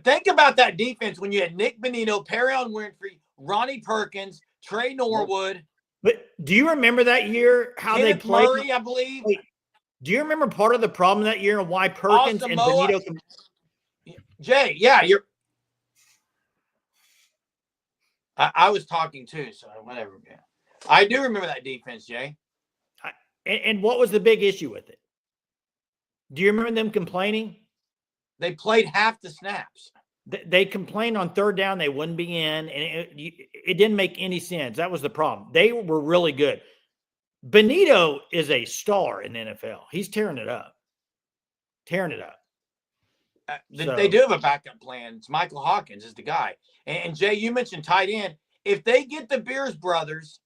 Think about that defense when you had Nick Bonito, Perrion Winfrey, Ronnie Perkins, Trey Norwood. But do you remember that year how Kenneth they played? Murray, I believe. Wait, do you remember part of the problem that year and why Perkins and Bonito? Jay, yeah, you're. I was talking too, so whatever. Yeah. I do remember that defense, Jay. And what was the big issue with it? Do you remember them complaining? They played half the snaps. They complained on third down they wouldn't be in, and it didn't make any sense. That was the problem. They were really good. Bonito is a star in the NFL. He's tearing it up. They do have a backup plan. It's Michael Hawkins is the guy. And Jay, you mentioned tight end. If they get the Beers brothers,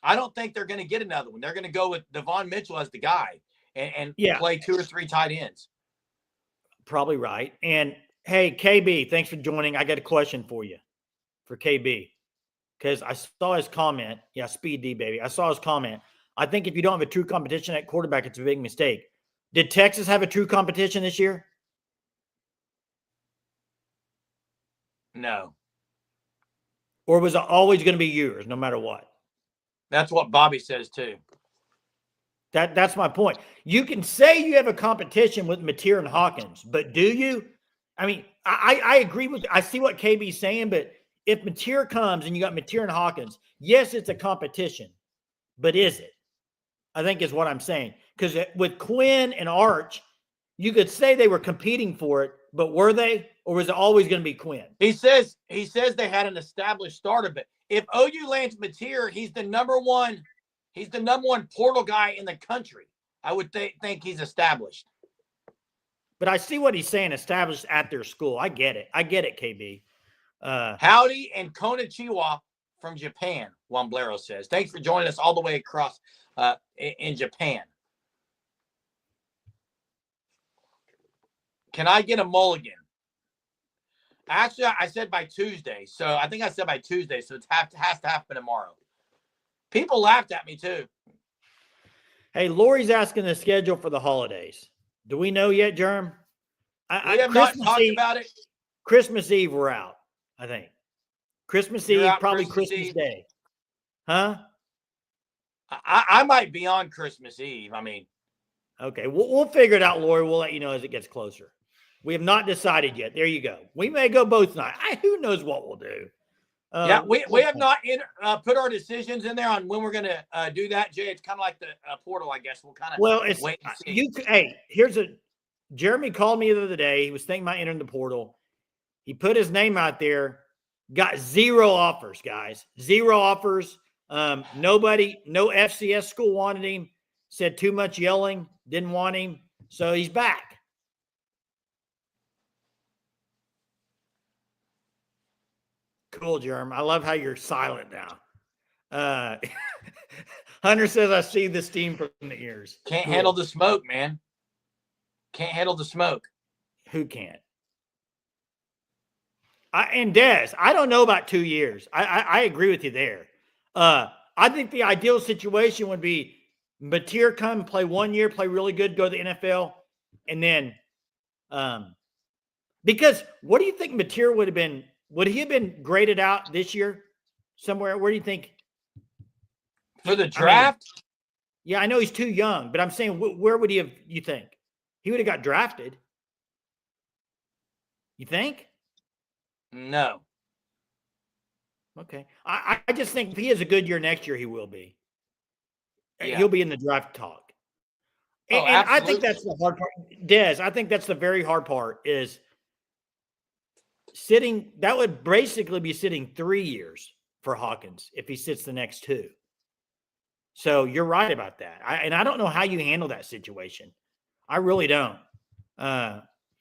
I don't think they're going to get another one. They're going to go with Devon Mitchell as the guy and play 2 or 3 tight ends. Probably right. And hey, KB, thanks for joining. I got a question for you for KB because I saw his comment. Yeah, Speed D, baby. I saw his comment. I think if you don't have a true competition at quarterback, it's a big mistake. Did Texas have a true competition this year? No. Or was it always going to be yours no matter what? That's what Bobby says too. That's my point. You can say you have a competition with Mateer and Hawkins, but do you? I mean, I agree with – I see what KB's saying, but if Mateer comes and you got Mateer and Hawkins, yes, it's a competition, but is it? I think is what I'm saying. Because with Quinn and Arch, you could say they were competing for it, but were they? Or was it always going to be Quinn? He says they had an established starter, but if OU lands Mateer, he's the number one portal guy in the country. I would think he's established. But I see what he's saying, established at their school. I get it, KB. Howdy and Konichiwa from Japan, Wamblero says. Thanks for joining us all the way across in Japan. Can I get a mulligan? Actually, I said by Tuesday. So I think I said by Tuesday. So it has to happen tomorrow. People laughed at me too. Hey, Lori's asking the schedule for the holidays. Do we know yet, Germ? We have not talked about it. Christmas Eve, we're out, I think. Christmas Eve, probably Christmas Day. Huh? I might be on Christmas Eve. I mean. Okay, we'll figure it out, Lori. We'll let you know as it gets closer. We have not decided yet. There you go. We may go both nights. Who knows what we'll do? We have not put our decisions in there on when we're going to do that, Jay. It's kind of like the portal, I guess. We'll kind of wait and see. Hey, Jeremy called me the other day. He was thinking about entering the portal. He put his name out there, got 0 offers, guys. 0 offers. Nobody, no FCS school wanted him. Said too much yelling, didn't want him. So he's back. Cool, Jerm. I love how you're silent now. Hunter says, I see the steam from the ears. Can't handle the smoke, man. Can't handle the smoke. Who can't? And Des, I don't know about 2 years. I agree with you there. I think the ideal situation would be Mateer come, play 1 year, play really good, go to the NFL, and then because what do you think Mateer would have been? Would he have been graded out this year somewhere? Where do you think? For the draft? Yeah, I know he's too young, but I'm saying where would he have, you think? He would have got drafted. You think? No. Okay. I just think if he has a good year next year, he will be. Yeah. He'll be in the draft talk. And I think that's the hard part. Des, I think that's the very hard part is sitting. That would basically be sitting 3 years for Hawkins if he sits the next 2. So you're right about that. I don't know how you handle that situation. I really don't.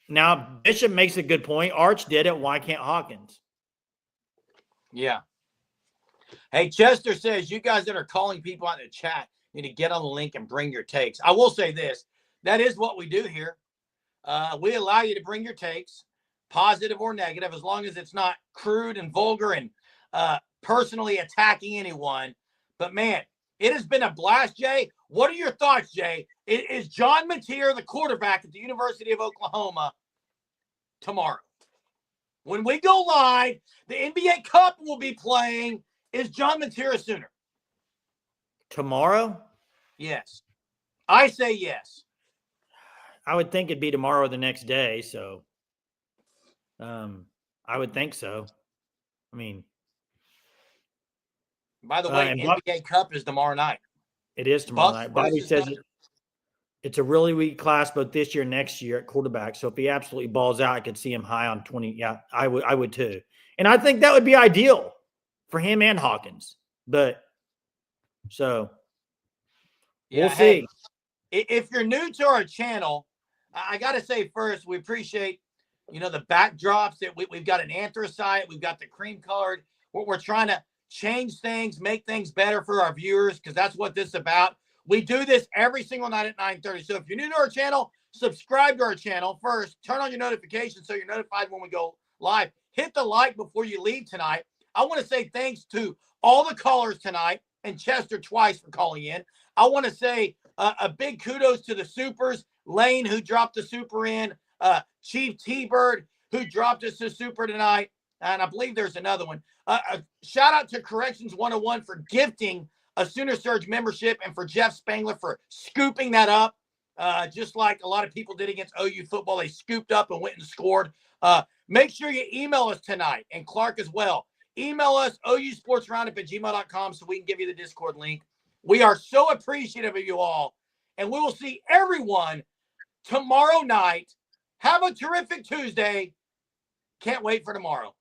Now, Bishop makes a good point. Arch did it. Why can't Hawkins? Yeah. Hey, Chester says, you guys that are calling people out in the chat need to get on the link and bring your takes. I will say this. That is what we do here. We allow you to bring your takes, positive or negative, as long as it's not crude and vulgar and personally attacking anyone. But, man, it has been a blast, Jay. What are your thoughts, Jay? Is John Mateer the quarterback at the University of Oklahoma tomorrow? When we go live, the NBA Cup will be playing. Is John Mateer a Sooner? Tomorrow? Yes. I say yes. I would think it'd be tomorrow or the next day, so I would think so. I mean, by the way, NBA Cup is tomorrow night. It is tomorrow night. Bobby says it's a really weak class both this year and next year at quarterback. So if he absolutely balls out, I could see him high on 20. Yeah, I would too. And I think that would be ideal for him and Hawkins. But so we'll see. If you're new to our channel, I got to say first, we appreciate, the backdrops that we've got an anthracite. We've got the cream colored. We're trying to change things, make things better for our viewers, because that's what this is about. We do this every single night at 9:30. So if you're new to our channel, subscribe to our channel first. Turn on your notifications so you're notified when we go live. Hit the like before you leave tonight. I want to say thanks to all the callers tonight and Chester twice for calling in. I want to say a big kudos to the supers. Lane, who dropped the super in. Chief T-Bird, who dropped us a super tonight. And I believe there's another one. A shout out to Corrections 101 for gifting a Sooner Surge membership, and for Jeff Spangler for scooping that up, just like a lot of people did against OU football. They scooped up and went and scored. Make sure you email us tonight, and Clark as well. Email us, ousportsroundup@gmail.com, so we can give you the Discord link. We are so appreciative of you all, and we will see everyone tomorrow night. Have a terrific Tuesday. Can't wait for tomorrow.